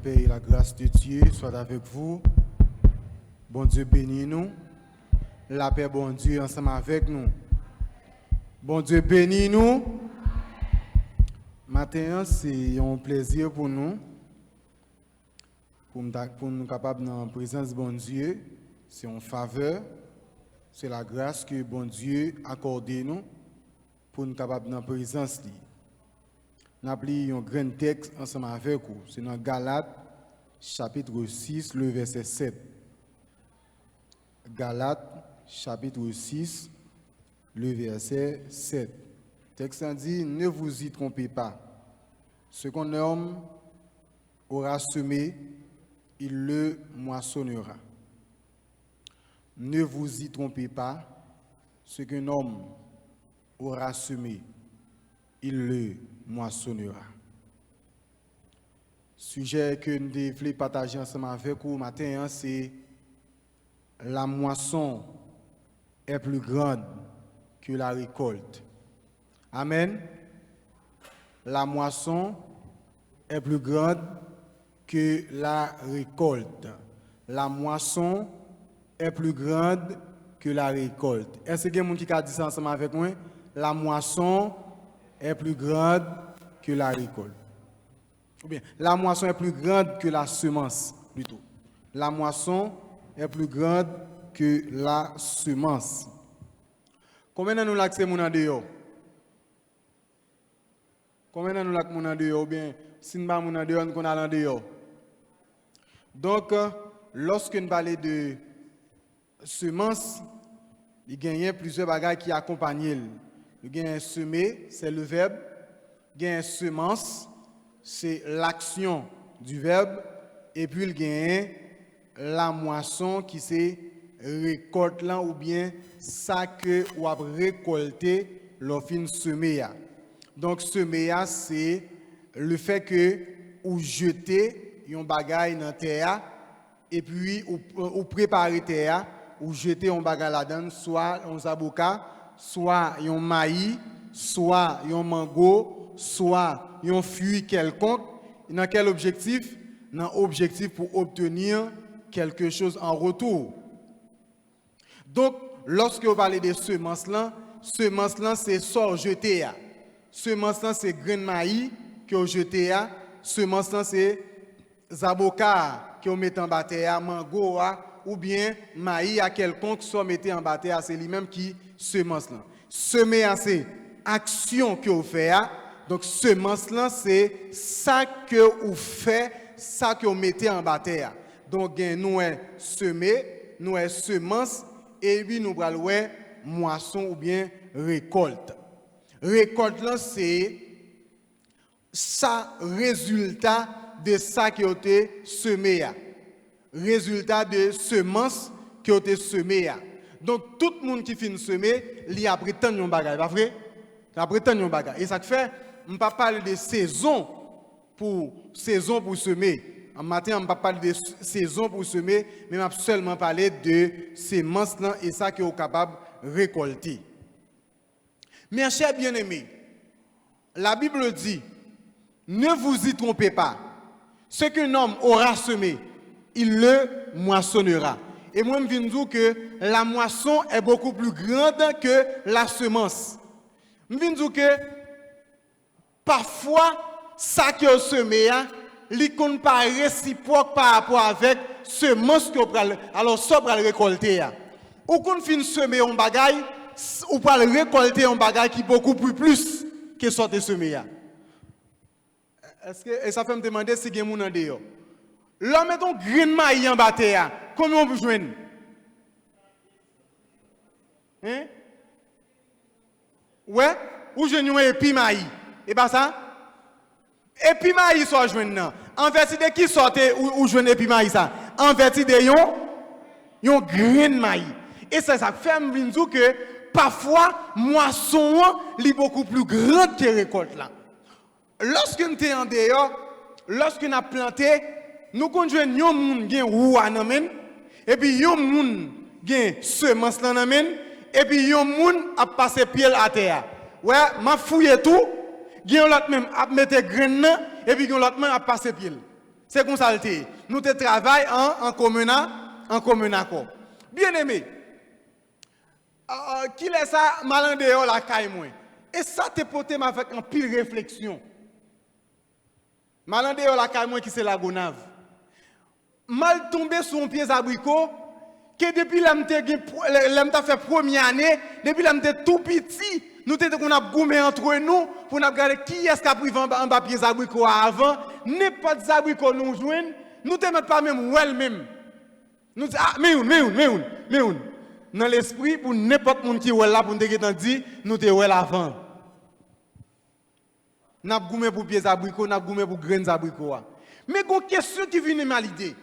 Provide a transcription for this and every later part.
paix et la grâce de Dieu soit avec vous. Bon Dieu bénit nous. La paix, bon Dieu, ensemble avec nous. Bon Dieu bénit nous. Matin, c'est un plaisir pour nous nous capables dans la présence de bon Dieu. C'est une faveur, c'est la grâce que bon Dieu accorde nous pour nous capables dans la présence. Nous avons un grand texte ensemble avec vous. C'est dans Galates, chapitre 6, le verset 7. Galates, chapitre 6, le verset 7. Le texte dit, ne vous y trompez pas. Ce qu'un homme aura semé, il le moissonnera. Ne vous y trompez pas. Ce qu'un homme aura semé, il le moissonnera. Sujet que nous devons partager ensemble avec vous matin, c'est la moisson est plus grande que la récolte. Amen. La moisson est plus grande que la récolte. La moisson est plus grande que la récolte. Est-ce que quelqu'un qui a dit ça ensemble avec moi? La moisson est plus grande que la récolte. Ou bien, la moisson est plus grande que la semence, plutôt. La moisson est plus grande que la semence. Combien de nous l'accès mon en dehors? Combien de nous l'accès mon en dehors? Ou bien, si nous pas mon en dehors, nous allons en dehors. Donc, lorsque nous parlons de semence, il y a plusieurs bagages qui accompagnent. Il y a un semer, c'est le verbe. Il y a un semence, c'est l'action du verbe. Et puis il y a la moisson qui c'est récolte là ou bien ça que ou a récolté l'offre semer. Donc semer c'est le fait que ou jeter un bagage dans terre et puis ou préparer terre ou jeter un bagage là-dedans soit un zaboka, soit un maïs, soit un mango, soit un fruit quelconque. Dans quel objectif? Dans l'objectif pour obtenir quelque chose en retour. Donc, lorsque vous parlez de semences là, c'est sort jeté. Semences là, c'est grain de maïs que vous jetez. Semences là, c'est zaboka que vous mettez en bataille, mango ou bien maïs à quelconque soit mettez en bataille, c'est lui-même qui semence là. Semer c'est action que vous faites. Donc semence là c'est ça que vous faites, ça que vous mettez en bataille. Donc nous est semer, nous est semence et puis nous allons moisson ou bien récolte. Récolte là c'est ça résultat de ça qui a été semé. Résultat de semence qui a été semé. Donc tout le monde qui finit semer, il a prétendu un bagage, pas vrai? Il a prétendu un bagage. Et ça fait, on ne peut pas parler de saison pour semer. En matin, on ne peut pas parler de saison pour semer, mais on va seulement parler de semences et ça qui est capable de récolter. Mes chers bien-aimés, la Bible dit, ne vous y trompez pas. Ce qu'un homme aura semé, il le moissonnera. Et moi, je viens de dire que la moisson est beaucoup plus grande que la semence. Je viens de dire que parfois, ça qui est semé, il n'est pas réciproque par rapport avec semence que vous allez alors ça pour récolter. Ou qu'on finit semer un bagage, ou pour récolter un bagage qui est beaucoup plus que ce que semé. Est-ce que et ça fait me demander si il y a des gens en dehors? Là, mettons grain de maïs en bataille, comment on peut joindre? Hein? Ouais? Ou je n'y épi maïs. Et pas ça? Épi maïs soit joindre. En vertu de qui sortait ou joindre épi maïs ça? En vertu de yon grain de maïs. Et ça fait me dire que parfois, moisson est beaucoup plus grande que récolte là. Lorsque nous sommes en dehors, lorsque nous avons planté, nous conjoignons yon moun gen roua nan men, et puis yon moun gen semence nan men, et puis yon moun a passé pied à terre. Ouais, m'a fouillé tout, gen l'autre même a mettre grain nan, et puis yon l'autre même a passé pied. C'est comme ça le thé. Nous te travaillons en commun accord. Bien aimé, qui laisse ça mal en dehors la caille moi. Et ça te porté avec un pile réflexion. Mal en dehors la caille moi qui c'est la gonave. Mal tombé sur un pied abricot que depuis l'âme t'a fait première année, depuis l'âme t'es tout petit, nous t'es qu'on a goumé entre nous pour nous regarder qui est-ce qui a pris en bas pied abricot avant, n'importe abricot nous joindre, nous te mettre pas même well même. Nous dit ah mais on dans l'esprit pour n'importe monde qui est là pour nous dire nous te well avant. N'a goumé pour pieds abricot, n'a goumé pour graines abricot. Mais une question qui vient à l'idée.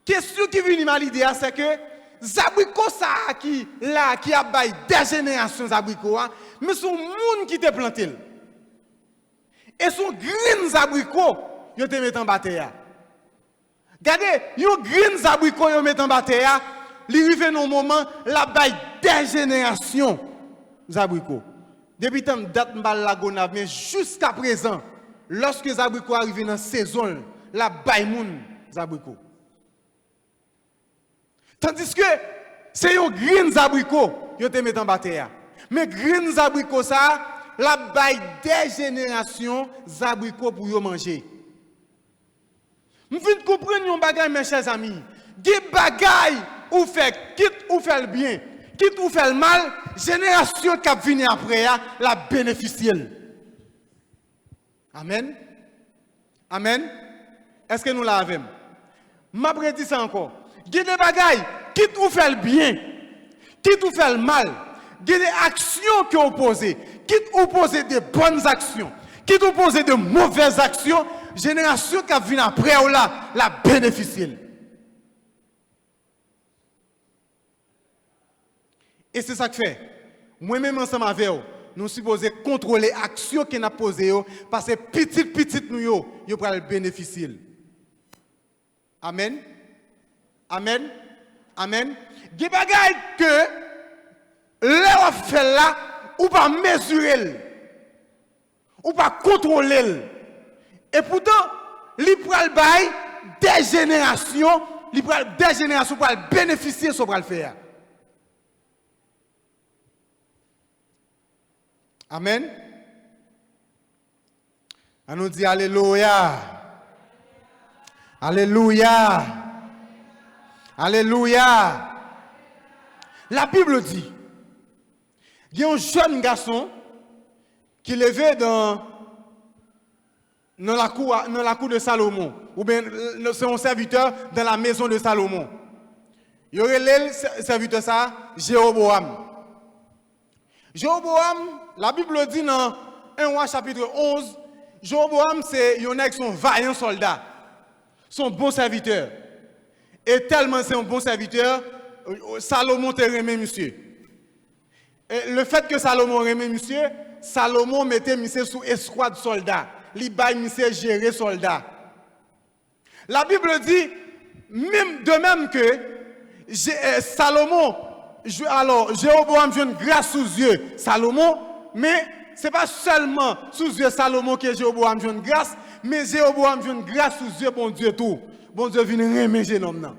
Question qui vient à l'idée c'est que Zabriko ça qui a bail des générations Zabriko, mais son monde qui te planté. Et son green Zabriko, yo te met en bataille. Regardez, yo green Zabriko yo met en bataille, li rive dans moment la bail des générations Zabriko. Depuis tant date mbal la gonave, mais jusqu'à présent, lorsque Zabriko arrive dans saison, la bail moun Zabriko. Tandis que c'est un green abricot, yo te met en bataille. Mais green abricot ça, la baille des générations abricots pour yo manger. M'vin comprendre un bagay mes chers amis. Des bagay ou fait quitte ou fait le bien, quitte ou fait le mal, génération qui vient après la bénéficier. Amen. Amen. Est-ce que nous l'avons? M'a prédit ça encore. Il y a des bagailles qui te fait le bien, qui te fait le mal. Il y a des actions qui opposent, qui opposent de bonnes actions, qui opposent de mauvaises actions. Génération qui vient après la bénéficier. Et c'est ça que fait. Moi-même ensemble avec vous, nous supposons contrôler l'action qui n'a posée parce que petit nous yo pour le bénéficier. Amen. Amen. Amen. Des bagailles que l'on fait là, ou pas mesurer, ou pas contrôler. Et pourtant, li pral bay des générations pour bénéficier sur le faire. Amen. On nous dit alléluia. Alléluia. Alléluia. La Bible dit, il y a un jeune garçon qui levait dans la cour de Salomon, ou bien c'est un serviteur dans la maison de Salomon. Il y aurait le serviteur ça, Jéroboam. Jéroboam, la Bible dit dans 1 Roi chapitre 11, Jéroboam c'est un vaillant soldat, son bon serviteur. Et tellement c'est un bon serviteur, Salomon te remet monsieur. Et le fait que Salomon remet monsieur, Salomon mettait monsieur sous escouade soldats. Li bay monsieur gérer soldats. La Bible dit, de même que Salomon, Jéroboam joue une grâce sous yeux Salomon, mais ce n'est pas seulement sous yeux Salomon que Jéroboam joue une grâce, mais Jéroboam joue une grâce sous yeux bon Dieu tout. Bon Dieu vient remettre l'homme.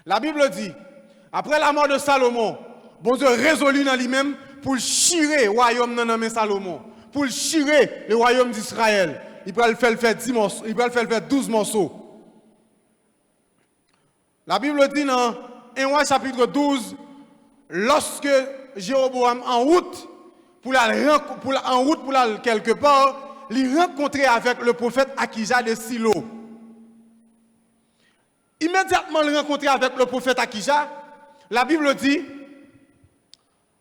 La Bible dit, après la mort de Salomon, bon Dieu résolut dans lui-même pour chirer le royaume dans le Salomon, pour chirer le royaume d'Israël. Il va le faire 10 morceaux, il va le faire 12 morceaux. La Bible dit dans 1 Roi chapitre 12, lorsque Jéroboam en route pour aller quelque part, il rencontrait avec le prophète Akija de Silo. Immédiatement, il rencontrait avec le prophète Akija. La Bible dit, le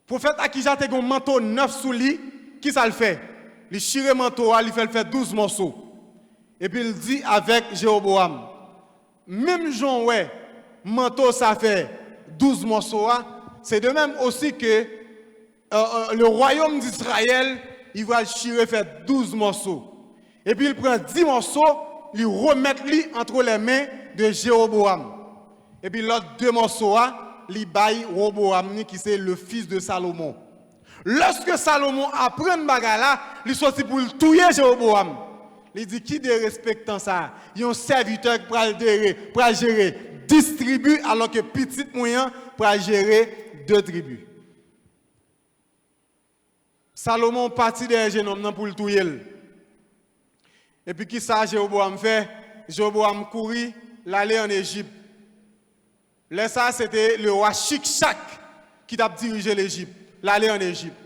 prophète Akija a un manteau neuf sous lui. Qui ça le fait? Il chire le manteau, il fait le faire 12 morceaux. Et puis il dit avec Jéroboam, même Jean, ouais, manteau ça fait 12 morceaux. C'est de même aussi que le royaume d'Israël, il va chirer faire 12 morceaux. Et puis il prend 10 morceaux, il remet entre les mains de Jéroboam. Et puis l'autre 2 morceaux, il baille Roboam, qui c'est le fils de Salomon. Lorsque Salomon apprend ce bagage là, il sortit pour tuer Jéroboam. Il dit qui de respectant ça? Il y a un serviteur qui pour gérer 10 tribus alors que petit moyen pour gérer 2 tribus. Salomon partit des jeunes hommes pour le touyer. Et puis qui ça Jéroboam fait? Jéroboam courit l'aller en Égypte. Là ça c'était le roi Shikshak qui a dirigé l'Égypte, l'aller en Égypte.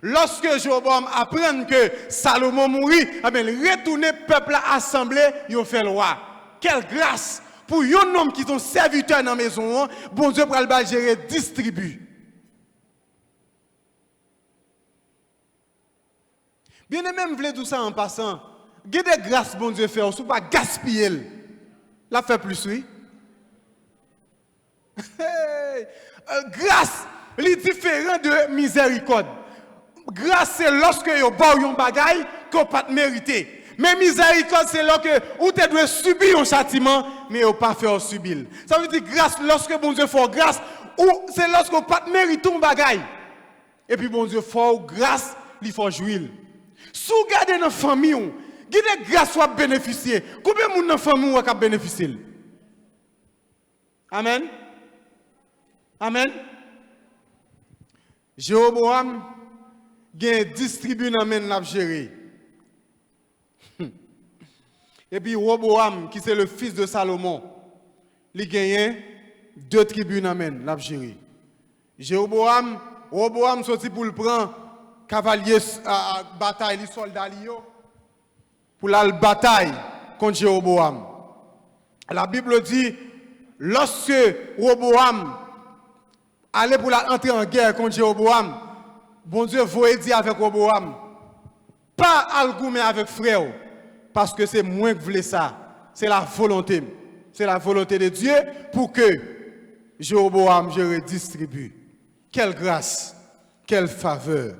Lorsque Jéroboam apprend que Salomon mourit, il retourne le peuple assemblé, il fait le roi. Quelle grâce pour un homme qui sont serviteurs dans la maison, bon Dieu pour le gérer 10 tribus. Bien aimé, je voulais tout ça en passant. Il y a des grâces, bon Dieu, fait, ou pas gaspiller. La fait plus, oui. Grâce, est différent de miséricorde. Grâce, c'est lorsque vous avez un bagage que vous pas mérité. Mais miséricorde, c'est lorsque vous devez subir un châtiment, mais vous pas faire subir. Ça veut dire grâce, lorsque bon Dieu fait grâce, ou c'est lorsque vous pas mérité un bagage. Et puis bon Dieu fait grâce, il faut jouir. Si vous regardez dans la famille, vous avez grâce à bénéficier. Combien de monde dans la famille a bénéficié? Amen. Amen. Jéroboam a distribué dans la gérer. Et puis Roboam, qui c'est le fils de Salomon, il a gagné 2 tribus dans la gérer. Roboam sorti pour le prendre cavalier à bataille, les soldats pour la bataille contre Jéroboam. La Bible dit, lorsque Roboam allait pour entrer en guerre contre Jéroboam, bon Dieu voulait dire avec Roboam, pas algoumer avec frère, parce que c'est moi qui voulais ça. C'est la volonté. C'est la volonté de Dieu pour que Jéroboam je redistribue. Quelle grâce, quelle faveur.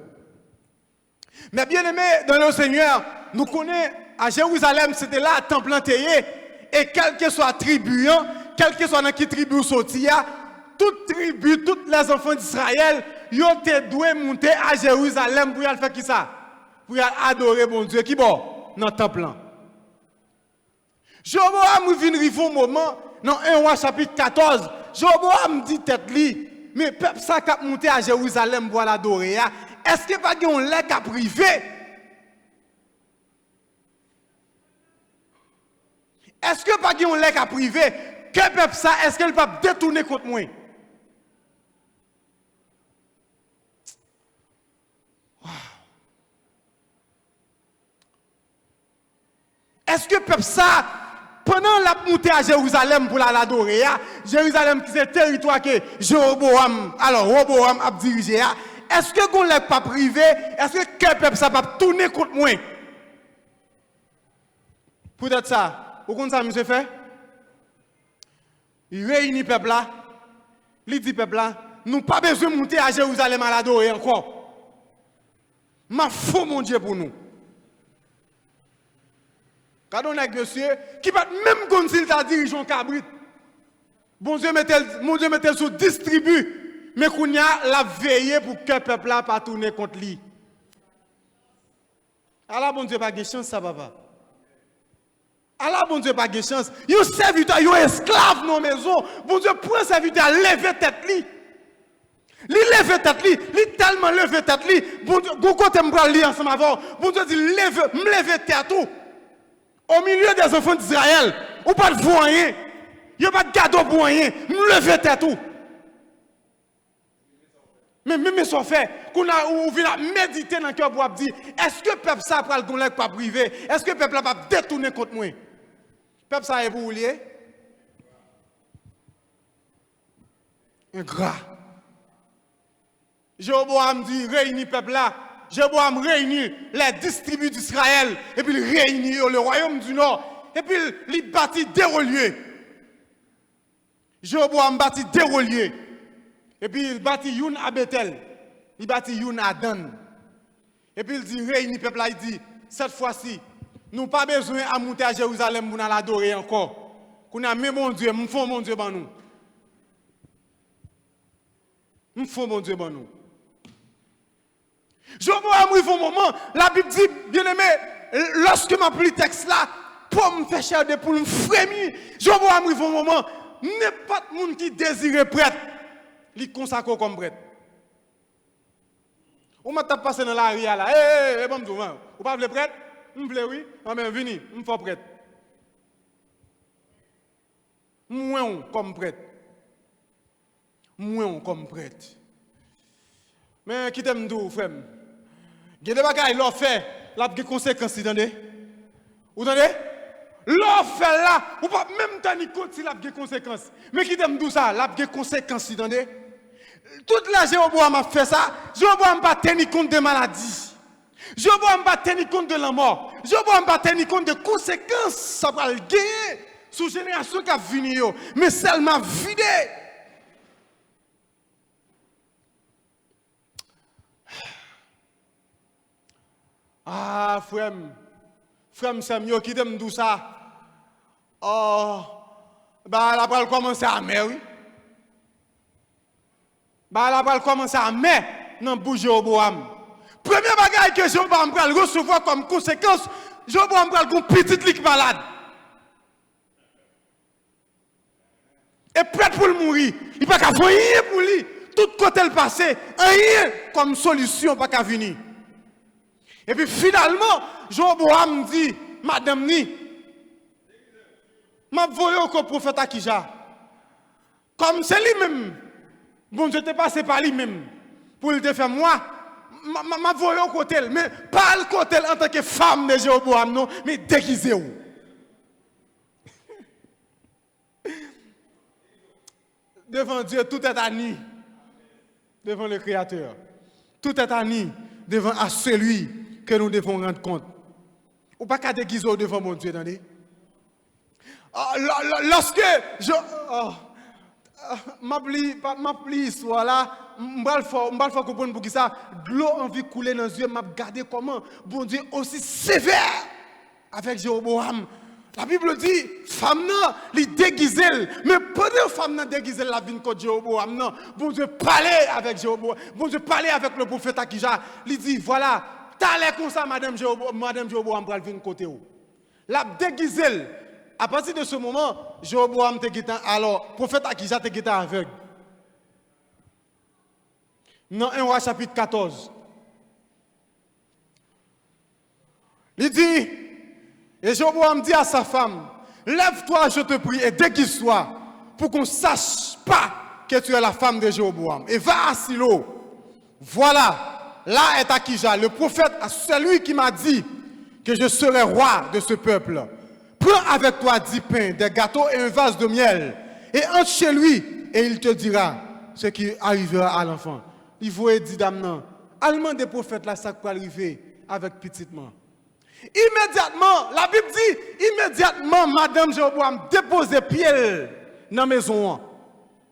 Mais bien aimé dans le Seigneur, nous connaissons à Jérusalem, c'était là, temple enterré, et quel que soit tribu, quel que soit dans qui tribu sorti, toute tribu, tous les enfants d'Israël, ils ont dû monter à Jérusalem pour y faire qui ça? Pour y adorer mon Dieu. Qui bon? Dans le temple. Jéroboam vient arriver au moment, dans 1 roi chapitre 14, Jéroboam dit tête li, mais peuple ça qui a monté à Jérusalem pour l'adorer, est-ce que pas un lait à privé? Est-ce que pas un lait à privé? Que peuple ça, est-ce qu'elle va détourner contre moi? Est-ce que peuple ça, pendant la montée à Jérusalem pour l'adorer, Jérusalem qui c'est le territoire que Jéroboam, alors Roboam a dirigé, est-ce que qu'on l'a pas privé, est-ce que peuple ça va tourner contre moi? Peut-être ça, vous comprenez ça, monsieur fait? Il réunit peuple là, il dit peuple là, nous pas besoin de monter à Jérusalem à l'adorer encore. Ma foi mon Dieu pour nous. Quand on a un monsieur qui va même comme s'il t'a dirigé un cabrit. Bon Dieu mettez sous 10 tribus. Mais qu'on a la veillé pour que le peuple là pas tourner contre lui. Alors bon Dieu pas de chance ça papa. Alors bon Dieu pas de chance. Il y a un serviteur, il y a un esclave dans la maison. Bon Dieu prend un serviteur, lever tête lui. Il lève tête lui, il tellement levé tête lui. Bon Dieu, go côté me prendre lui ensemble avant. Bon Dieu dit lève tête tout. Au milieu des enfants d'Israël, ou pas de voyant, il n'y a pas de cadeau pour rien, nous levons tête tout. Mais ça fait, qu'on a ouvert méditer dans le cœur pour dire, est-ce que le peuple ça va le pas privé? Est-ce que le peuple va détourner contre moi? Le peuple ça est pour vous lier? Ingrat. Jéroboam dit, réunis le peuple là. Jéroboam réunit les 10 tribus d'Israël et puis il réunit le royaume du Nord et puis il bâtit des relieux. Jéroboam bâtit des relieux et puis il bâtit une à Bethel, il bâtit une à Dan. Et puis il dit réunit le peuple là, il dit cette fois-ci, nous n'avons pas besoin de monter à Jérusalem pour l'adorer encore. Qu'on a mis mon Dieu, nous faisons mon Dieu pour nous. Nous faisons mon Dieu pour nous. Jéroboam arrive au moment, la Bible dit, bien aimé, lorsque m'a pris le texte là, pour me faire chair de poule, me frémir, je vois arriver un moment, n'importe monde qui désire prêtre, il consacre comme prêtre. Ou m'a passé dans la rue là, bon vous pas voulez prêtre? Je voulais oui, mais venez, je faut prêtre. Moi comme prêtre. Moi comme prêtre. Mais qui t'aime tout frère? Il y a des bagages l'ont fait, là des conséquences, vous entendez? Vous entendez? L'ont fait là, ou pas même temps ni compte si là des conséquences. Mais qui t'aime tout ça, là des conséquences, vous entendez? Toute la Jéroboam a fait ça, Jéroboam pas tenir compte des maladies. Jéroboam pas tenir compte de la mort. Jéroboam pas tenir compte de conséquences, ça va le gagner sous génération qui a fini mais seulement vidé. Ah, frère, Samuel, qui t'aime tout ça? Oh, bah, la parole commence à mer, oui. Bah, la parole commence à mer dans le bouche de Jéroboam. Premier bagage que Jéroboam va recevoir comme conséquence, Jéroboam va une petite ligue malade. Et prêt pour le mourir. Il n'y a pas qu'à rien pour lui. Tout côté le passé, rien comme solution, pas qu'à venir. Et puis finalement, Jéroboam dit, Madame Ni, m'a voyé au prophète Akija. Comme c'est lui-même, bon Dieu t'es passé par lui-même, pour le faire moi, m'a voyé au côté, mais pas le côté en tant que femme de Jéroboam, non, mais déguisé où. Devant Dieu, tout est à nu. Devant le Créateur. Tout est à nu. Devant à celui que nous devons rendre compte. Ou pas qu'à déguiser devant mon Dieu, attendez. Lorsque je m'appli soit là, m'bal faut comprendre pour qui ça, de l'eau envie couler dans les yeux, m'a regarder comment bon Dieu aussi sévère avec Jéroboam. La Bible dit, femme nan, li déguisé, mais pendant femme nan déguisé la vie contre Jéroboam, non, bon Dieu parlait avec Jéroboam, bon Dieu parlait avec le prophète Akija, il dit, voilà, t'allais comme ça, Madame Jéroboam, pour venir côté où. La déguisé, à partir de ce moment, Jéroboam te guettant, alors, prophète Akija te guettant aveugle. Dans 1 Roi chapitre 14. Il dit, et Jéroboam dit à sa femme, lève-toi, je te prie, et déguise-toi, pour qu'on ne sache pas que tu es la femme de Jéroboam. Et va à Silo. Voilà, là est Akija, le prophète, celui qui m'a dit que je serai roi de ce peuple. Prends avec toi 10 pains, des gâteaux et un vase de miel, et entre chez lui, et il te dira ce qui arrivera à l'enfant. Il faut dire, dame, non, allemand des prophètes, là, ça peut arriver avec petitement. Immédiatement, la Bible dit, immédiatement, Madame Jéroboam dépose pied dans la maison.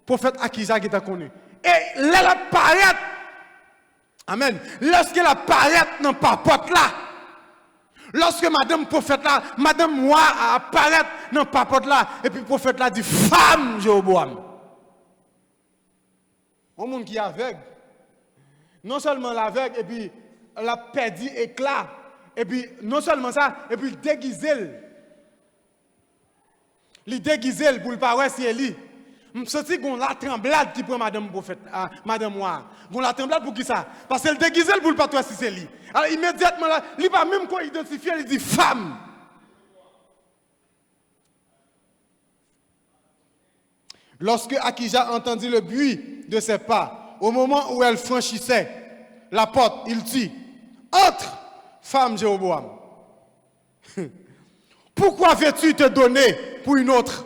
Prophète Akija qui t'a connu. Et elle apparaît. Amen. Lorsqu'elle apparaît dans la papote là, lorsque Madame prophète là, Madame moi apparaît dans la papote là, et puis le prophète là dit, femme Jéroboam. Un monde qui est aveugle. Non seulement l'aveugle, et puis la perdu éclat. Et puis, non seulement ça, et puis il déguisé. Il déguisé pour le paroisse si elle lit. Je sens qu'on la tremblade qui prend Madame Prophète, Madame Moi. On la tremblade pour qui ça? Parce qu'elle déguisé pour le paroisse si c'est lui. Alors immédiatement, là, il va même quoi identifier, il dit femme. Lorsque Akija entendit le bruit de ses pas, au moment où elle franchissait la porte, il dit, entre! Femme Jéroboam, pourquoi veux-tu te donner pour une autre?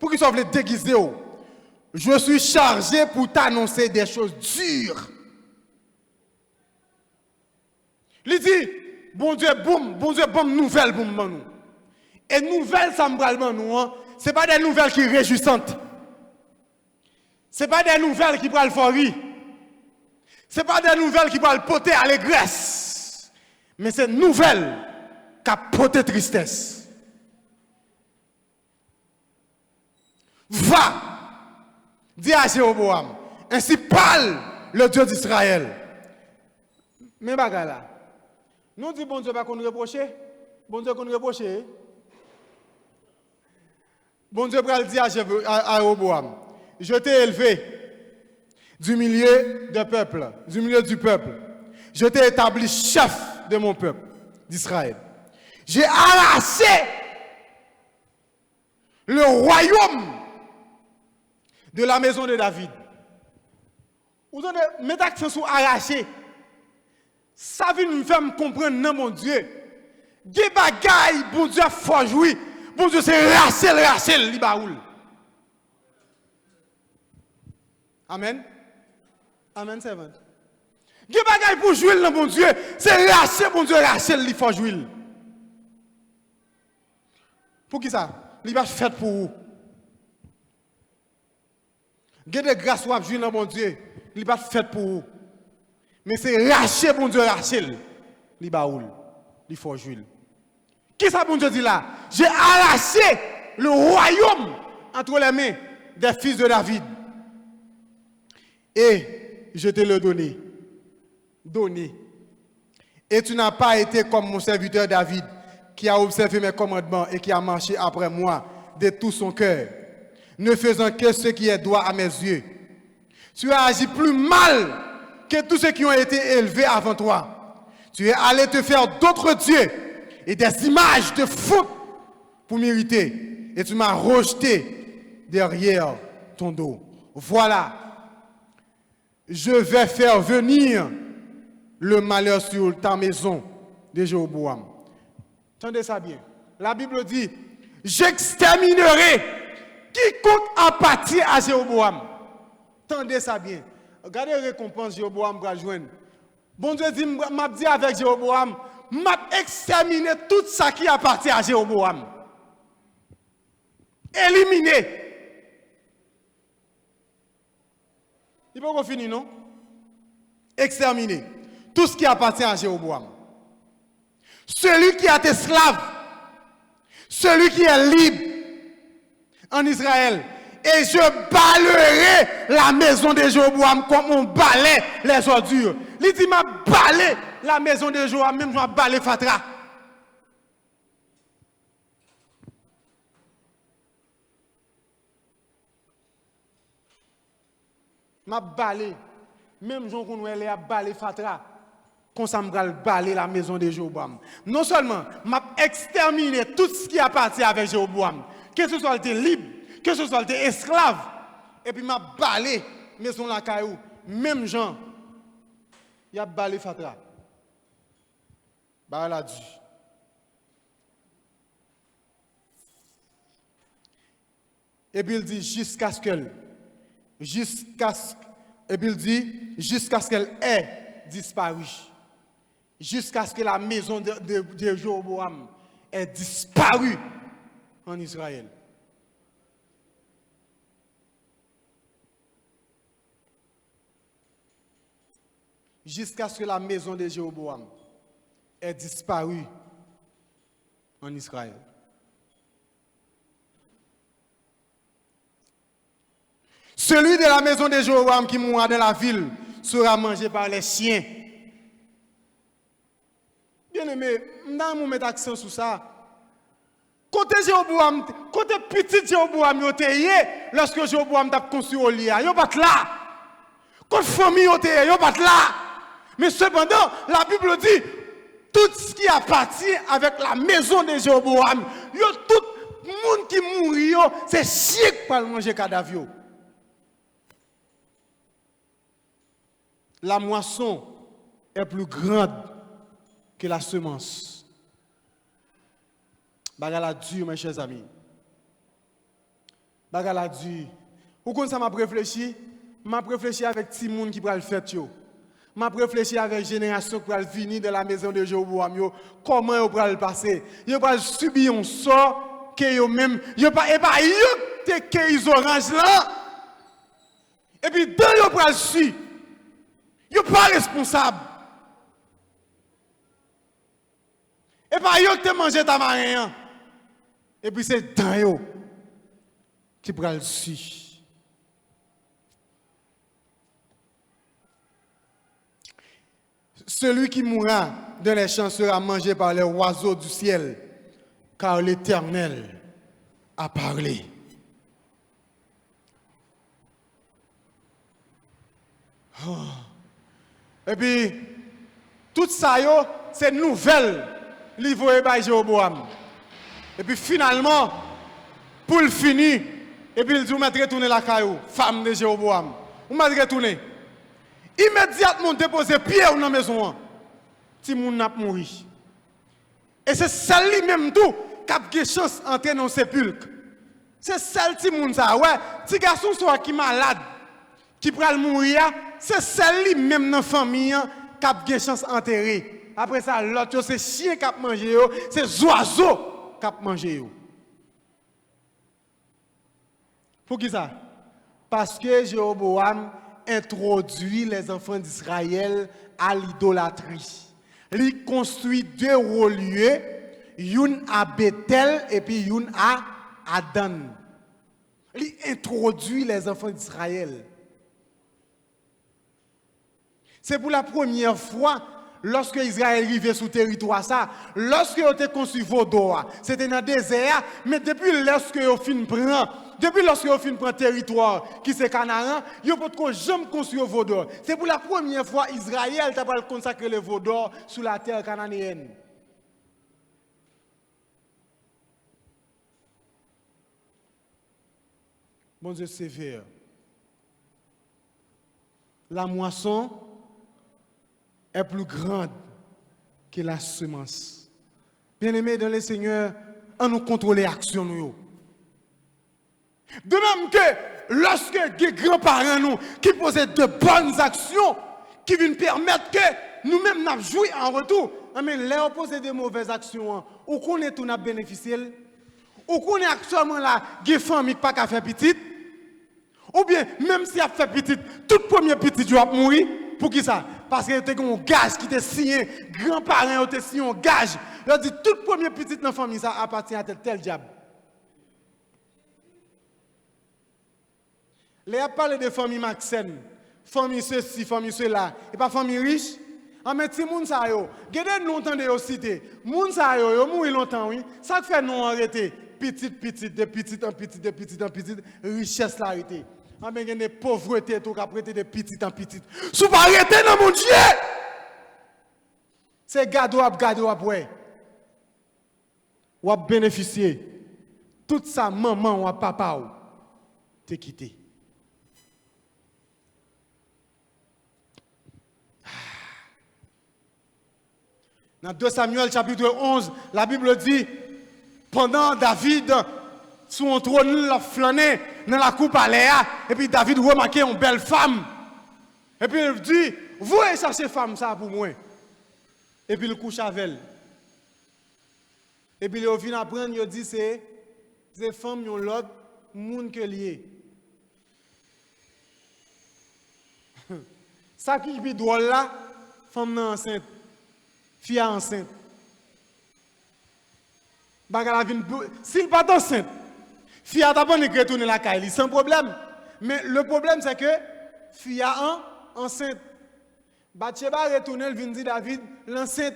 Pour qu'ils soient déguisés? Je suis chargé pour t'annoncer des choses dures. Il dit, bon Dieu, boum, nouvelle, boum, nous. Et nouvelle, ça me parle, nous, hein? Ce n'est pas des nouvelles qui sont réjouissantes. Ce n'est pas des nouvelles qui parlent folie. Ce n'est pas des nouvelles qui parlent porter à l'allégresse. Mais c'est une nouvelle qui a porté tristesse. Va, dis à Jéroboam, ainsi parle le Dieu d'Israël. Mais bagarre là, nous disons bon Dieu pas qu'on nous reproche. Bon Dieu qu'on reproche. Bon Dieu va le dire à Roboam, je t'ai élevé du milieu du peuple. Je t'ai établi chef de mon peuple, d'Israël. J'ai arraché le royaume de la maison de David. Vous avez mis l'accent sur arracher. Ça vient me faire me comprendre, non, mon Dieu. Des bagailles, bon Dieu, faut jouer. Bon Dieu, c'est Rachel, li baoul. Amen. Amen, servant. Des bagailles pour jouer, non, mon Dieu. C'est Rachel, bon Dieu, Rachel, li faut jouer. Pour qui ça? Li va fait pour vous. Des de grâce ou à jouer, non, mon Dieu. Li va fait pour vous. Mais c'est Rachel, bon Dieu, Rachel, li baoul. Li faut jouer. Qui ça, bon Dieu, dit là? J'ai arraché le royaume entre les mains des fils de David. Et je te le donné. Et tu n'as pas été comme mon serviteur David, qui a observé mes commandements et qui a marché après moi de tout son cœur, ne faisant que ce qui est droit à mes yeux. Tu as agi plus mal que tous ceux qui ont été élevés avant toi. Tu es allé te faire d'autres dieux et des images de fou pour m'irriter. Et tu m'as rejeté derrière ton dos. Voilà, je vais faire venir le malheur sur ta maison de Jéroboam. Entendez ça bien. La Bible dit, j'exterminerai quiconque appartient à Jéroboam. Entendez ça bien. Regardez la récompense Jéroboam va joindre. Bon Dieu dit, m'a dit avec Jéroboam, m'a exterminé tout ça qui appartient à Jéroboam. Éliminé. Il faut qu'on finisse, non? Exterminé. Tout ce qui appartient à Jéroboam. Celui qui est esclave. Celui qui est libre en Israël. Et je balayerai la maison de Jéroboam comme on balaye les ordures. Il dit, m'a balayé la maison de Jéroboam, même je vais balayer Fatra. M'a balayé, même je vais balayer Fatra. Comme ça, je vais balayer la maison de Jéroboam. Non seulement, m'a exterminé tout ce qui appartient avec Jéroboam, que ce soit libre, que ce soit esclave, et puis m'a balayé maison la caillou, même gens, il a balayé Fatra. Bah, la dit. Et puis il dit jusqu'à ce qu'elle ait disparu. Jusqu'à ce que la maison de Jéroboam ait disparu en Israël. Jusqu'à ce que la maison de Jéroboam ait disparu en Israël. Celui de la maison de Jéroboam qui mourra dans la ville sera mangé par les chiens. Bien aimé, nous mettons accent sur ça. Côté Jéroboam, côté petit Jéroboam, lorsque Jéroboam a construit au lit, il n'est pas là. Côté famille, il n'est pas là. Mais cependant, la Bible dit, tout ce qui appartient avec la maison de Jéroboam, tout le monde qui mourit, c'est chien qui peut manger cadavre. La moisson est plus grande que la semence. Bagala dur, mes chers amis. Bagala dur. Pourquoi ça m'a réfléchi? M'a réfléchi avec tout le monde qui va le faire. M'a réfléchi avec la génération qui va venir de la maison de Jéroboam. Comment ils vont le passer? Ils vont subir un sort que eux même. Ils pas que ils orange là. Et puis dans ils vont le suivre. Ils ne sont pas responsables. Et pas eux qui mangé ta marine. Et puis c'est dans eux qui prend le suivre. Celui qui mourra de les champs sera mangé par les oiseaux du ciel, car l'Éternel a parlé. Oh. Et puis, tout ça, c'est une nouvelle livrée par Jéroboam. Et puis finalement, pour le finir, et puis il dit, vous m'avez retourné la caillou, femme de Jéroboam. Vous m'avez retourné. Immédiatement déposer pierre dans la maison. Si moun n'a mouru. Et c'est celle-là même tout qui a une chance d'entrer dans le sépulcre. C'est celle qui moun ça. Ouais, si garçon soit qui malade, qui pral mourir, c'est celle-là même dans la famille qui a une chance d'enterrer. Après ça, l'autre, c'est chien qui a mangé, c'est oiseau qui a mangé. Pour qui ça? Parce que Jéroboam introduit les enfants d'Israël à l'idolâtrie. Il construit 2 hauts lieux, une à Bethel et puis une à Adan. Il introduit les enfants d'Israël. C'est pour la première fois lorsque Israël arrivait sous territoire ça, lorsque ils ont construit Vaudoa, c'était dans le désert, mais depuis lorsque ils ont fini prendre le territoire qui c'est Canaan, ils n'ont pas jamais construit Vaudoa. C'est pour la première fois Israël n'a pas consacré le Vaudoa sur la terre cananéenne. Bon Dieu sévère. La moisson est plus grande que la semence. Bien-aimés dans le Seigneur, on nous contrôle l'action nous. De même que lorsque des grands-parents nous qui posaient de bonnes actions qui viennent permettre que nous-mêmes nous jouions en retour, mais là on pose des mauvaises actions, ou qu'on est tout n'a bénéficié, ou qu'on est actuellement là des familles pas qu'à faire petite, ou bien même si a fait petite, toute première petite doit mourir. Pour qui ça? Parce que c'était un gage qui était signé, grands-parents ont signé un gage. Ils ont dit toute première petite dans la famille ça appartient à tel diable. Les a parlé de famille Maxen, famille ceci, famille cela, et pas famille riche. En met si moun sa yo, gade nous entendre yo citer. Moun sa yo mouri longtemps oui. Ça fait nous arrêter petite de petite en petite, richesse la arrêter. En ben gade pauvreté tout ka prêter de petite en petite. Sou pas arrêter dans mon Dieu. C'est gado ouais. Ou bénéficier. Tout ça maman ou papa ou te quitté. Dans 2 Samuel chapitre 11, la Bible dit, pendant David, sous un trône, la flâné dans la coupe à Léa, et puis David remarquait une belle femme. Et puis il dit, vous allez chercher femme ça pour moi. Et puis il couche avec elle. Et puis il vient apprendre, il dit, c'est femme, yon l'autre, moun que lié. Ça qui est drôle là, femme enceinte. Fille enceinte. S'il n'est pas enceinte, fille a d'abord retourner la caille, sans problème. Mais le problème, c'est que fille a enceinte. Bathsheba retourne, elle vient dire David, l'enceinte.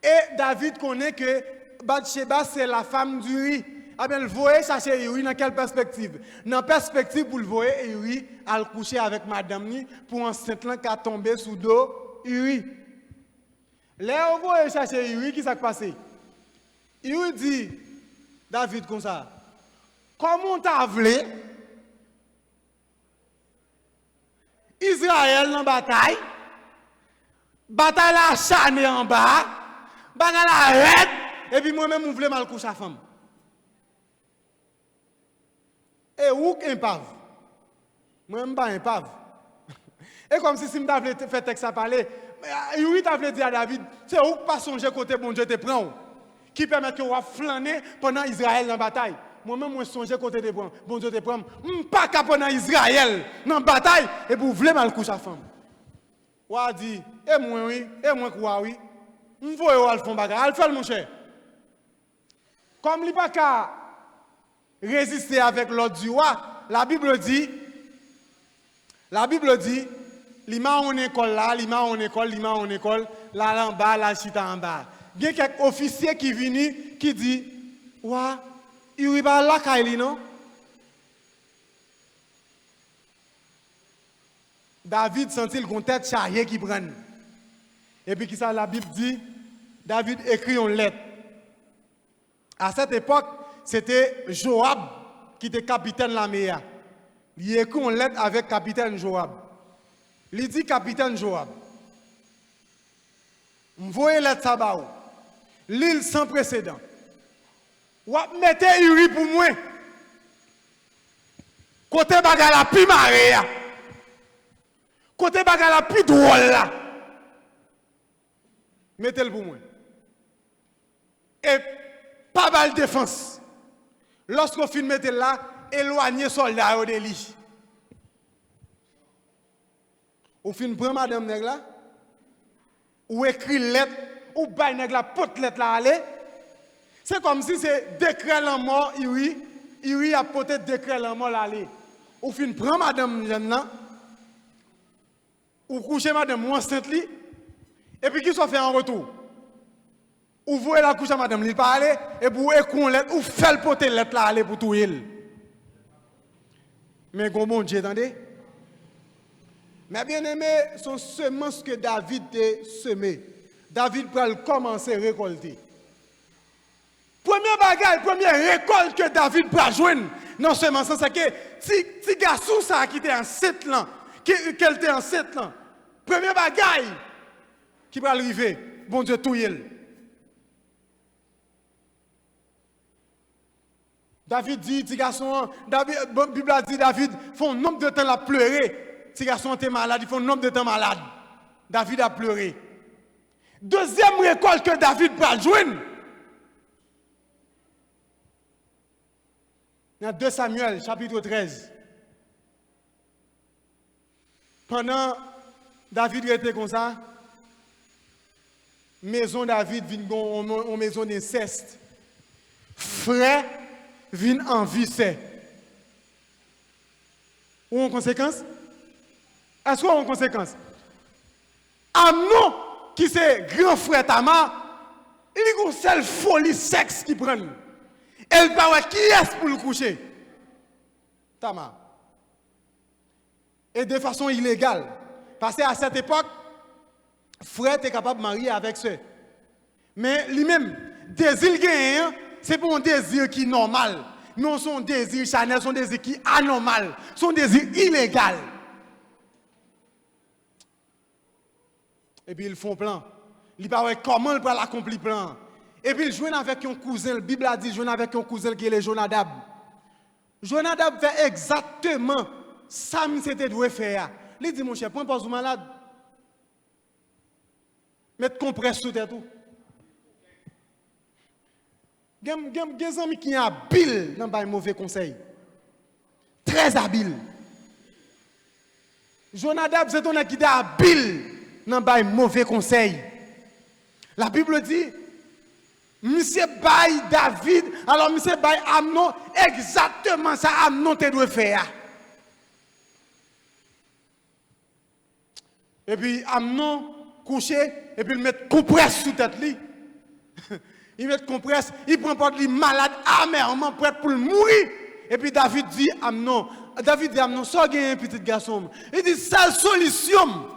Et David connaît que Bathsheba, c'est la femme d'Uri. Ah bien, le voyait chercher Uri dans quelle perspective? Dans la perspective pour le voyer, Uri a couché avec madame ni pour enceinte qui a tombé sous dos Uri. Là, on va chercher Uri, qui s'est passé? Uri dit, David, comme ça, comment t'as voulu Israël dans la bataille acharnée en bas, bataille arrête, et puis moi-même, je voulais mal coucher à la femme. Et où est impave? Moi-même, pas impave. Et comme si je m'avais fait texte à parler, Uri t'a voulu dire à David, c'est où pas songer côté bon Dieu te prend, qui permet que vous flâner pendant Israël dans la bataille. Moi-même, moi, songer côté de bon Dieu te prend, pas qu'à pendant Israël dans la bataille, et vous voulez mal coucher à la femme. Ou a dit, et moi oui, et moi quoi oui, on voit al fond bagarre, al fait mon cher. Comme il pas qu'à résister avec l'ordre du roi, la Bible dit Lima en école là, lima en école, là en bas, là chita en bas. Il y a quelques officiers qui viennent qui disent, ouais, il y a là Kaili non? David sentit une tête chargée qui prend. Et puis qui ça la Bible dit, David écrit une lettre. À cette époque, c'était Joab qui était capitaine de l'armée. Il écrit une lettre avec capitaine Joab. Il dit capitaine Joab, m'voyez lettre ça ba ou. L'île sans précédent. Ou mettez Uri pour moi. Côté bagala pi maré. Côté bagala pi drôle là. Mettez-le pour moi. Et pas mal de défense. Lorsqu'on finit de mettre là, éloignez soldats de lui. Ou fin prend madame nèg là, ou écrit lettre, ou bail nèg la porte lettre là aller. C'est comme si c'est décret la mort, Uri a porté décret la mort là aller. Ou fin prend madame jeune là, ou coucher madame enceinte li, et puis qui soit fait en retour. Ou voyez la couche à madame li parler, et pour écouter lettre, ou fait le porter lettre là aller pour tout il. Mais comment Dieu attendez? Mais bien aimé, son semence que David a semé, David va commencer à récolter. Première bagaille, première récolte que David va joindre dans ce semence, c'est que si garçon ça qui était en 7 ans, qu'elle était en 7 ans, première bagaille qui va arriver, bon Dieu tout il. David dit, petit garçon, la Bible a dit, David font un nombre de temps à pleurer. Petit garçon était malade, il faut un nombre de temps malade. David a pleuré. Deuxième récolte que David va joindre. Dans 2 Samuel, chapitre 13. Pendant David était comme ça, maison David vient en maison d'inceste. Frère vient en visser. Ou en conséquence? Est-ce qu'on a en conséquence? Amnon, qui c'est grand frère Tamar, il y a une seule folie sexe qui prend. Elle parle qui est pour le coucher? Tamar. Et de façon illégale. Parce qu'à cette époque, frère était capable de marier avec sœur. Mais lui-même, désir gagnant, c'est pour un désir qui est normal. Non, son désir charnel, son désir qui est anormal, son désir illégal. Et puis ils font plan. Ils parlent comment ils peuvent l'accomplir plan. Et puis ils jouent avec un cousin. La Bible a dit jouer avec un cousin qui est le Jonadab. Jonadab fait exactement ça que c'était dû faire. Il dit mon cher, prends pas de malade. Mettre compresse sous tête tout. Il y a des amis qui sont habiles dans les mauvais conseils. Très habiles. Jonadab, c'est un qui est habile dans les mauvais conseils. La Bible dit, monsieur Baye David, alors monsieur Baye Amnon, exactement ça Amnon te doit faire. Et puis Amnon couché, et puis il met compresse sous tête lui. Il met compresse, il prend pas de lui malade, amèrement prêt pour mourir. Et puis David dit Amnon, ça gagne un petit garçon. Il dit, seule solution.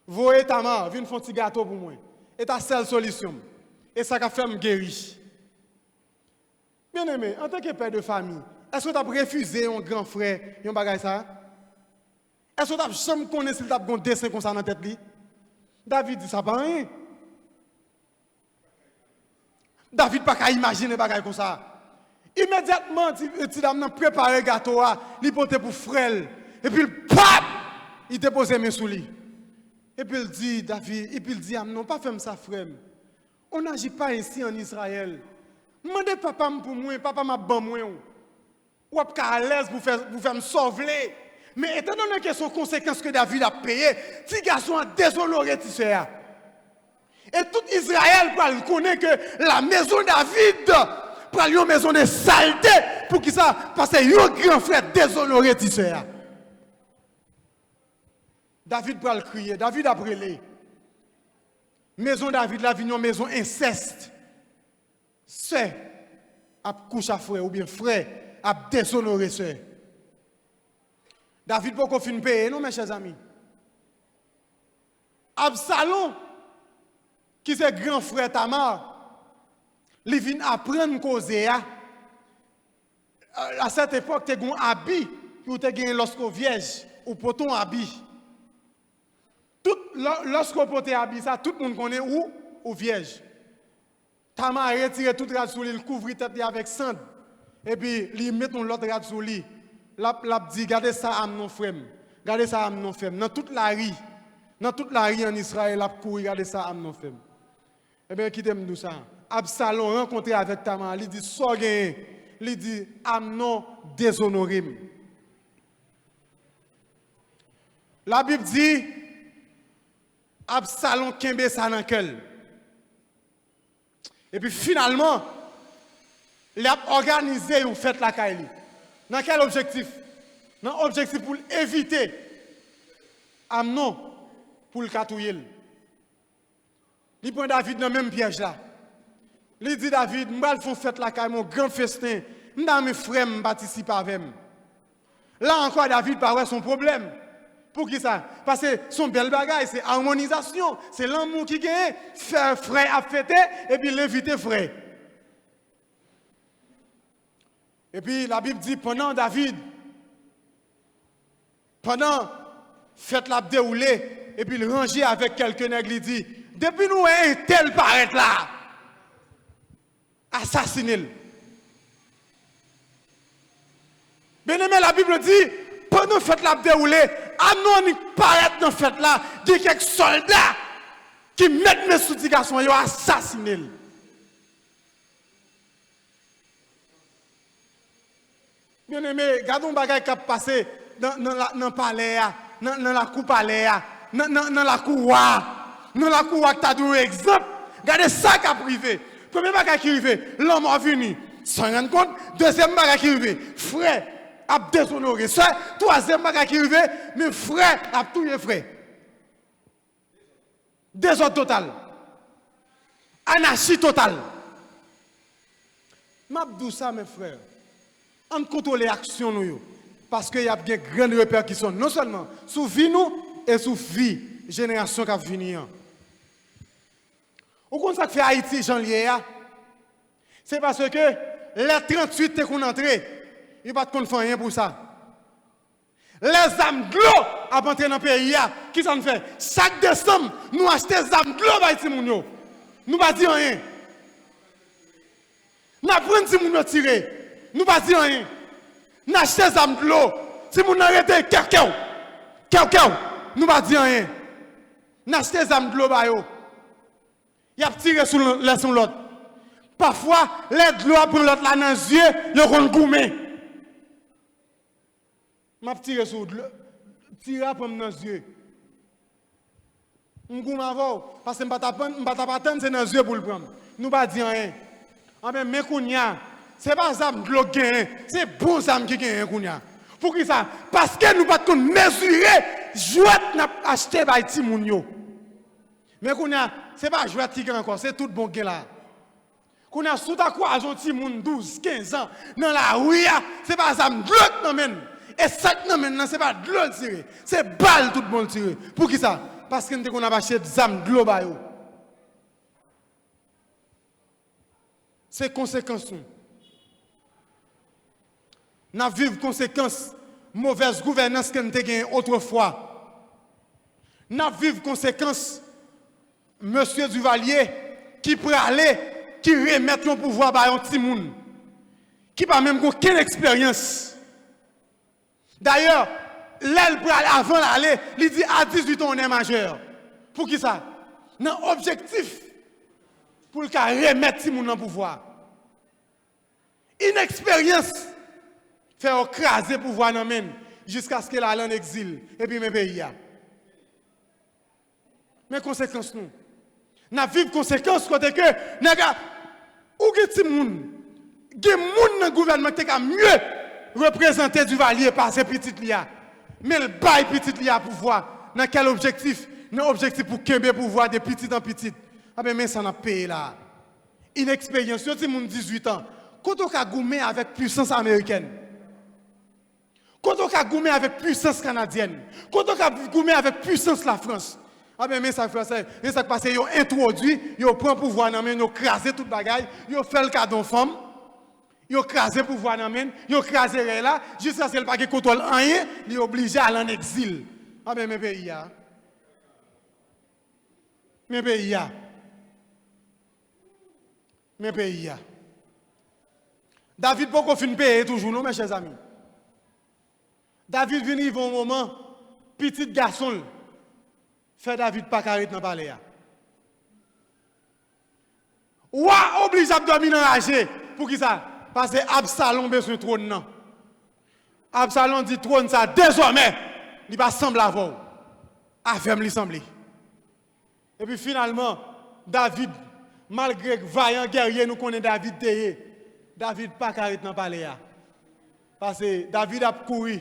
Voyez Tamar, viens faire un petit gâteau pour moi. Et ta seule solution. Et ça va faire me guérir. Bien aimé, en tant que père de famille, est-ce que tu as refusé un grand frère, un bagage ça? Est-ce que tu as jamais connu si tu as un dessin comme ça dans la tête? David dit ça pas rien. David n'a pas imaginer un bagage comme ça. Immédiatement, tu as préparé le gâteau, il porté pour frère. Et puis, pap, il te pose mes sous lui. Et puis il dit, David, et puis il dit, non, pas faire ça, frère. On n'agit pas ainsi en Israël. Demandez papa pour moi, papa m'a ban moi. Ou pas à l'aise pour faire me sauver. Mais étant donné que sont conséquences que David a payées, petit garçon a déshonoré tout ça. Et tout Israël connaît que la maison de David prend une maison de saleté pour qui ça parce que un grand frère déshonoré tout ça. David pral crier, David a brûlé. Maison David la vignon maison inceste. C'est à couche à frère ou bien frère à déshonorer sœur. David pas qu'on fin payer non mes chers amis. Absalom qui c'est grand frère Tamar, il vient apprendre causer à cette époque tu as un habit qui tu gagné lorsqu'on vierge ou poton habit. Lorsqu'on porte habit ça tout le monde connaît où ou vierge. Tamar retire tout rad sous lui, il couvre tête avec cendre et puis il met ton l'autre rad sous lui. L'a dit regardez ça âme non frère. Regardez ça âme non frère. Dans toute la rue en Israël a couru regardez ça âme non frère. Eh bien qui t'aime nous ça. Absalom rencontré avec Tamar, il dit so gain, il dit Amnon déshonoré. La Bible dit Absalom kembe ça dans quel. Et puis finalement, il a organisé une fête la Kaili. Dans quel objectif? Dans l'objectif pour éviter Amnon pour le catouiller. Il prend David dans le même piège là. Il dit David, je vais faire fête la Kaili, mon grand festin. Je vais mes frères participer avec moi. Là encore, David paraît son problème. Pour qui ça? Parce que son bel bagage, c'est harmonisation. C'est l'amour qui gagne, faire frère à fêter et puis l'inviter frère. Et puis la Bible dit, pendant fête la déroulée, et puis il rangeait avec quelques nègres, il dit, depuis nous, un tel paraît là, assassinez-le. Bien aimé, la Bible dit, pendant fête la déroulée, Amnon paraît dans fête là, il y a quelques soldats qui mettent mes sous-garçons, ils ont assassiné. Bien aimé, regardons les bagages qui ont passé dans le palais, dans la cour palais, dans la cour, qui t'a donné exemple. Regardez ça qui a privé. Premier bagage qui arrive, l'homme a venu sans rendre compte. Deuxième bagage qui arrive, frère a déshonoré. Troisième bagage qui arrive, mais frère a tué frère. Désordre total. Anarchie totale. M'abdou ça mes frères. On contrôle l'action nous parce qu'il y a de grandes répercussions non seulement sur vie nous et sur vie génération qui va venir. Ou comme ça que fait Haïti Jean lié c'est parce que les 38 qu'on entré, il va pas faire rien pour ça. Les âmes de l'eau à entrer dans le pays qui s'en fait chaque décembre nous achetons des âmes de l'eau Haïti moun. Nous pas dire rien. Nous prenons si moun tirer. Nous ne pas dire rien. Nous achetons des armes de l'eau. Si nous arrêtons quelqu'un, nous ne pas dire rien. Nous achetons des armes de l'eau. Il y a tiré sur l'autre. Parfois, l'aide de l'eau prend l'autre là dans les yeux, le rond gourmet. Je tire sur l'eau. Tire pour dans les yeux. Je gourme avant. Parce que je ne vais pas attendre, c'est dans les yeux pour le prendre. Nous ne pas dire rien. Mais qu'on y a. Ce n'est pas ça qui gagne, c'est bon ça qui gagne. Pour qui ça? Parce que nous ne pouvons pas mesurer jouet n'a acheté par Timounio. Mais ce n'est pas jouet qui gagne encore, c'est tout bon gain là. Qu'on a sous ta quoi, un petit monde 12, 15 ans, dans la rue, ce n'est pas ça qui gagne. Et ça ce n'est pas de l'eau tiré, c'est balle tout le monde tiré. Pour qui ça? Parce qu'on a acheté des âmes de l'eau. C'est conséquence. Nous vivons conséquences mauvaise gouvernance que nous avons gagné autrefois. Nous vivons conséquences monsieur Duvalier qui peut aller, qui remet le pouvoir à un petit monde, qui n'a même aucune expérience. D'ailleurs, l'aile pour aller avant d'aller, il dit à 18 ans on est majeur. Pour qui ça? Dans l'objectif pour le remettre le monde dans le pouvoir. Inexpérience. Faire écraser le pouvoir dans le jusqu'à ce qu'elle aille en exil et puis mes pays. Mais conséquences nous. Nous vivons conséquences côté que ou que des gens dans le gouvernement qui a mieux représenté du Valier par ces petites liens. Mais le bail petite liens pouvoir Dans quel objectif? Dans l'objectif pour qu'un pouvoir de petit en petit. Ah ben, mais ça n'a payé là. Inexpérience, si on 18 ans, quand on a goumé avec puissance américaine, quand on a goumé avec puissance canadienne, quand on a goumé avec puissance la France, ah ben mais ça fait ça passe, ils ont introduit, ils ont pris le pouvoir dans main, ils ont crasé toute bagaille, ils ont fait le cadeau femme, ils ont crasé le pouvoir dans main, ils ont crasé là, jusqu'à ce qu'il n'y ait pas de contrôle rien, ils sont obligés à aller en exil. Ah ben mes pays là. Mes pays là. Mes pays là. David peut fin payer toujours nous mes chers amis. David vient un moment petit garçon fait David pas carré dans palais. Ouah oblige à dormir dans la pour qui ça? Parce que Absalom besoin de trône non. Absalom dit trône ça désormais, il pas semble avoir. Affaire lui semble. Et puis finalement David malgré vaillant guerrier nous connaît David teye. David pas carré dans palais. Parce que David a couru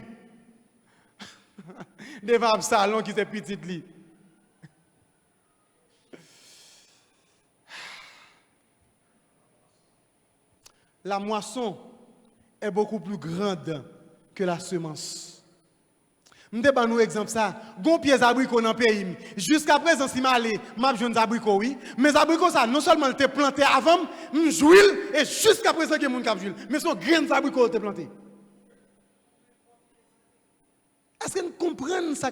devant Absalom qui était petit li. La moisson est beaucoup plus grande que la semence. Je vais vous un exemple ça. Gon pieds abricots dans le pays. Jusqu'à présent, si je suis allé, je abricots, oui. Mais abricots, ça, non seulement te planté avant, je jouis, et jusqu'à présent, il y a des gens qui jouent. Mais son grain abricots te planté. Est-ce que vous comprenez ce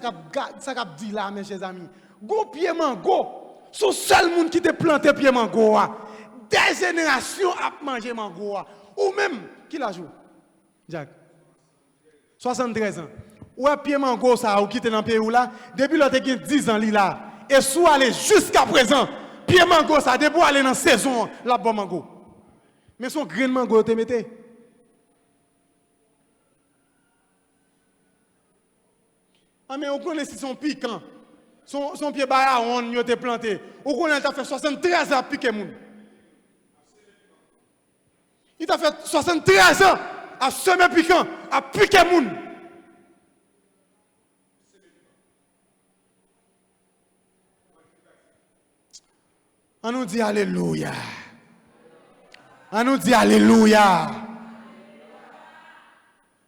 qu'a dit là, mes chers amis? Gon pied mango, son seul monde qui te planté pied mango. Des générations à manger mango. Ou même, qui l'a joué? Jacques. 73 ans. Ou à pied mango ça, ou quitte dans le pays ou là, depuis l'autre 10 ans là. Et soit aller jusqu'à présent, pied mango ça, depuis aller dans la saison, la bonne mango. Mais son grain mango, te mettez. Ah mais on connaît si son piquant. Son pied bas on y a planté. On connaît il a fait 73 ans à piquer moun. Il a fait 73 ans à semer piquant, à piquer moun. On nous dit alléluia. On nous dit alléluia.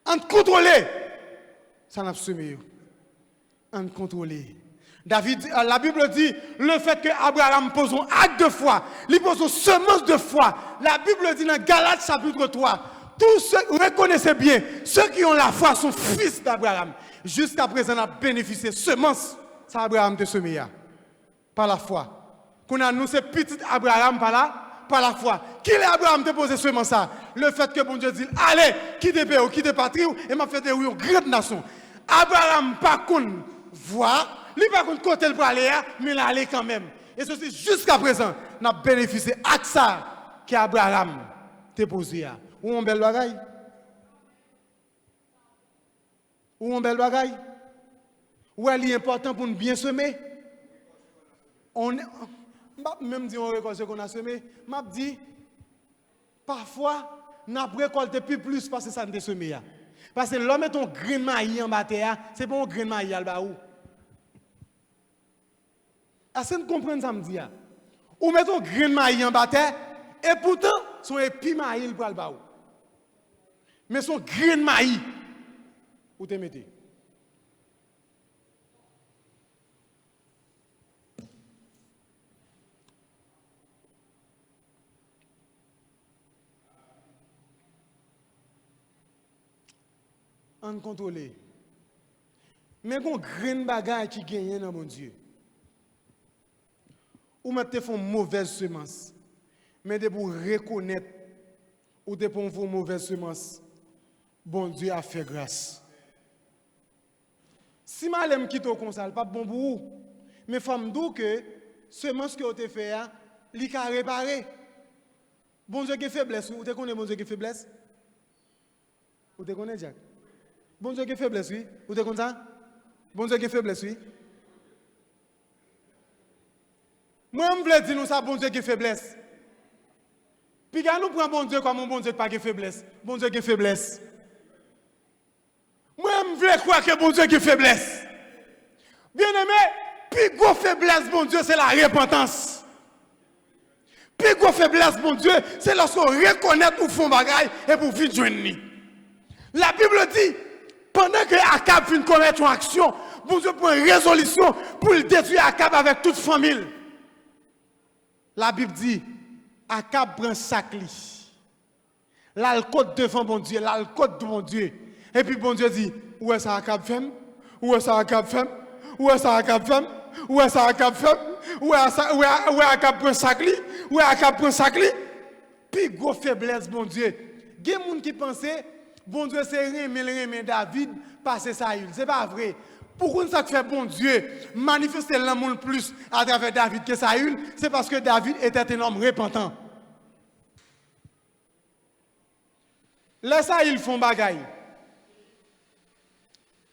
On contrôler. Ça n'a pas semé. On contrôler. David, la Bible dit le fait que Abraham pose un acte de foi, il pose une semence de foi. La Bible dit dans Galates chapitre 3, tous ceux, reconnaissez bien, ceux qui ont la foi sont fils d'Abraham. Jusqu'à présent, on a bénéficié de semence, ça Abraham te semé par la foi. Qu'on a nous c'est petit Abraham par la foi. Qui est Abraham te posé semence ça? Le fait que bon Dieu dit allez, quittez pays, quittez patrie et m'a fait une grande nation. Abraham par contre voit lui pas contre côté pour aller, mais il allait quand même. Et ceci jusqu'à présent, n'a bénéficié de ça qu'Abraham t'a posé. Ou un bel bagaille? Ou un bel bagaille? Ou elle est important pour nous bien semer? On même dit on récolte ce qu'on a semé, m'a dit parfois n'a récolté plus parce que ça ne semé. Parce que l'homme est un grain de maïs en bas terre, c'est pas un grain de maïs à bas où. Est-ce que vous comprenez ça me dit? Ou mettez un grain de maïs en bas terre et pourtant son épi maïs pour le bas où. Mais son grain de maïs où te mettez? En contrôler. Mais qu'on grain bagage qui gagne dans mon Dieu. Ou mettez font mauvaise semence. Mais de pour reconnaître ou de pour une mauvaise semence. Bon Dieu a fait grâce. Si malem quitte comme ça, pas bon pour vous. Mais femme d'où que semence que vous avez fait, il a réparé. Bon Dieu qui faiblesse, vous connaissez bon Dieu qui faiblesse? Vous connaissez Jack? Bon Dieu qui faiblesse, oui. Vous êtes comme ça? Bon Dieu qui faiblesse, oui. Moi, je veux dire nous ça, bon Dieu qui faiblesse. Puis quand nous prenons bon Dieu comme un bon Dieu qui pas de faiblesse. Bon Dieu qui faiblesse. Moi, je veux croire que bon Dieu qui faiblesse. Bien aimé, plus gros faiblesse, bon Dieu, c'est la repentance. Plus gros faiblesse, bon Dieu, c'est lorsqu'on reconnaît ou font bagaille et pour vite joindre. La Bible dit, pendant que Akab vient commettre une action, bon Dieu prend une résolution pour le détruire Akab avec toute famille. La Bible dit, Akab prend sac li. Là, le côte devant bon Dieu, là, le côte de mon Dieu. Et puis bon Dieu dit, où est-ce Akab fait? Où est-ce Akab fait? Où est-ce Akab fait? Où est-ce Akab fait? Où est Akab prend sac li? Où est Akab prend sac li? Puis gros faiblesse, bon Dieu. Il y a des gens qui pensent, bon Dieu, c'est remet David, passer Saül. Ce n'est pas vrai. Pourquoi ça fait bon Dieu manifester l'amour plus à travers David que Saül? C'est parce que David était un homme repentant. Les Saül font bagaille.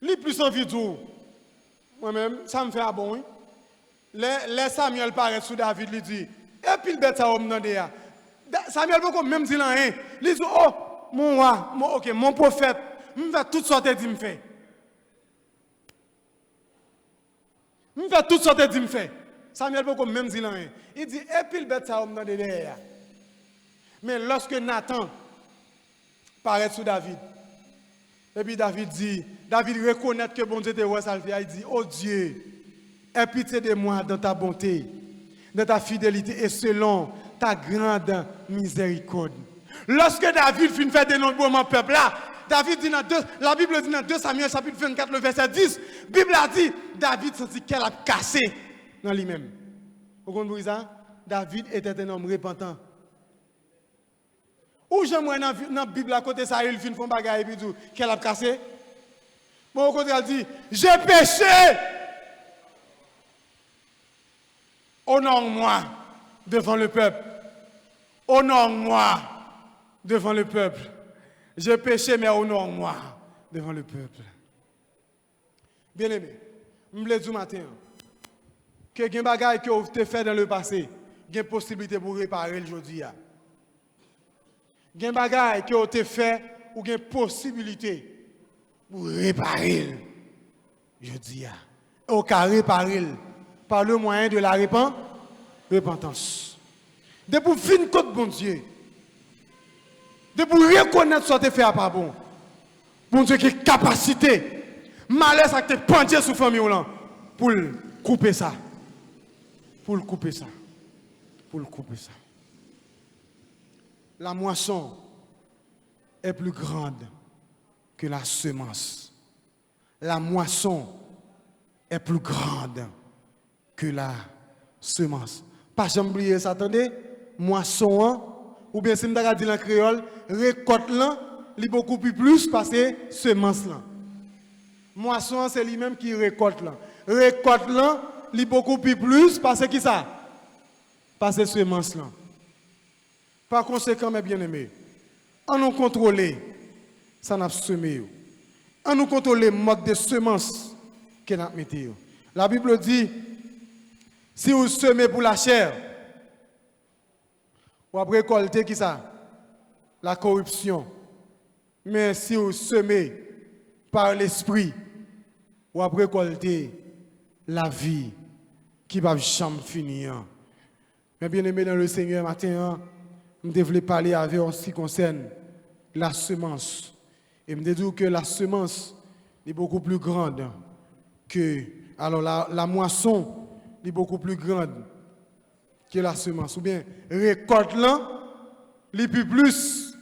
Les plus envie de tout. Moi-même, ça me fait un bon. Les Samuel paraît sous David, il dit, et puis le bête ça homme dans des Samuel peut même dire rien. Il dit, oh, mon roi, mon prophète, me fait toutes sortes de dit me fait. Me fait toutes sortes de dit me fait. Samuel peut même dire rien. Il dit, et puis le bête ça homme dans des derrière. Mais lorsque Nathan paraît sous David, et puis David reconnaît que bon Dieu te voit ça, il dit, oh Dieu, aie pitié de moi dans ta bonté, dans ta fidélité et selon ta grande miséricorde. Lorsque David finit faire dénombrement peuple là, David dit la Bible dit dans 2 Samuel chapitre 24 le verset 10, la Bible a dit David sentit qu'elle a cassé dans lui-même. Vous comprenez ça? David était un homme repentant. Ou j'aimerais dans la Bible à côté ça il finit font bagaille et puis dit qu'elle a cassé. Bon au contraire elle dit j'ai péché. Honore-moi devant le peuple. Honore-moi devant le peuple. J'ai péché, mais honore-moi devant le peuple. Bien aimé, je me dis matin que les bagages que vous avez fait dans le passé, il y a une possibilité pour réparer aujourd'hui. Il y a des bagages que vous avez fait ou il y a une possibilité pour réparer aujourd'hui. Au cas réparer par le moyen de la repentance. De pour finir contre bon Dieu. De pour reconnaître ce que tu fait pas bon. Bon Dieu qui a capacité. Malheur ça que tu pendier sous famille pour couper ça. Pour couper ça. Pour couper ça. La moisson est plus grande que la semence. La moisson est plus grande que la semence. Pas jamais oublier ça, attendez, moisson, ou bien si je dis en créole, récolte là, il beaucoup plus parce que semence là. Moisson, c'est lui-même qui récolte là. Récolte là, il beaucoup plus parce que qui ça? Parce que semence là. Par conséquent, mes bien-aimés, en nous contrôler, ça n'a pas semé. En nous contrôler le mode de semence que nous mettons. La Bible dit, si vous semez pour la chair, vous avez récolté qui ça? La corruption. Mais si vous semez par l'esprit, vous avez récolté la vie qui va jamais finir. Mais bien aimé dans le Seigneur, matin, je devais parler avec en ce qui concerne la semence. Et je me dis que la semence est beaucoup plus grande que. Alors la moisson est beaucoup plus grande que la semence. Ou bien, récolte là, les plus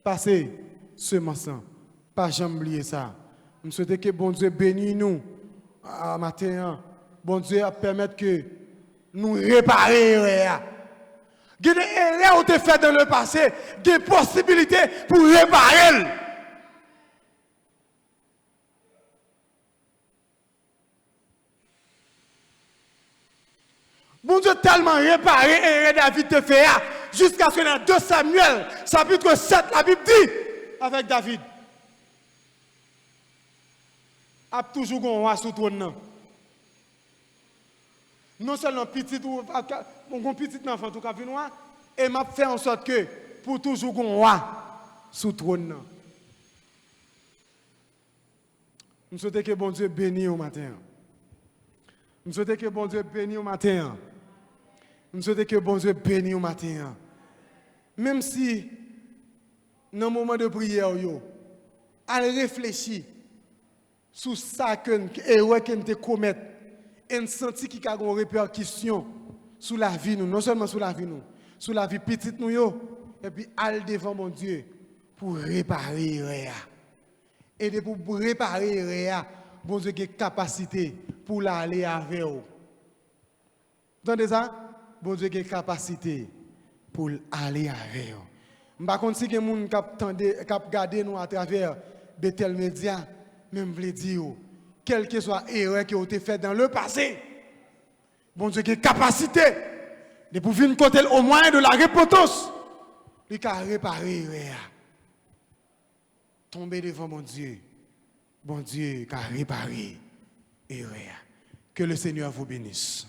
passer semence. Pas jamais oublier ça. Je souhaite que bon Dieu bénisse nous à matin. Bon Dieu permettre que nous réparions. Il y a des erreurs qui ont été faites dans le passé, des possibilités pour réparer. Bon Dieu tellement réparé et David te fait jusqu'à ce que dans 2 Samuel, chapitre 7, la Bible dit avec David. A toujours un roi sous trône. Non seulement petit ou mon petit enfant tout cas noir et m'a fait en sorte que pour toujours un roi sous trône. Nous souhaitons que bon Dieu bénisse au matin. Nous souhaitons que bon Dieu bénisse au matin. Nous souhaitons que bon Dieu bénisse au matin. Même si, dans le moment de prière, allez réfléchir sur ça que nous commettons et nous sentons qu'il y a une répercussion sur la vie, non seulement sur la vie, sur la vie petite, et puis aller devant mon Dieu pour réparer. Et pour réparer, bon Dieu a capacité pour l'aller avec vous. Vous entendez ça? Bon Dieu a capacité pour aller avec vous. Je ne sais pas si il y a des gens qui regardent nous à travers de tels médias, même je dire, quelle que soit l'erreur qui a été faite dans le passé, bon Dieu a capacité de pouvoir côté au moins de la repentance, il a réparé. Tomber devant mon Dieu a réparé. Que le Seigneur vous bénisse.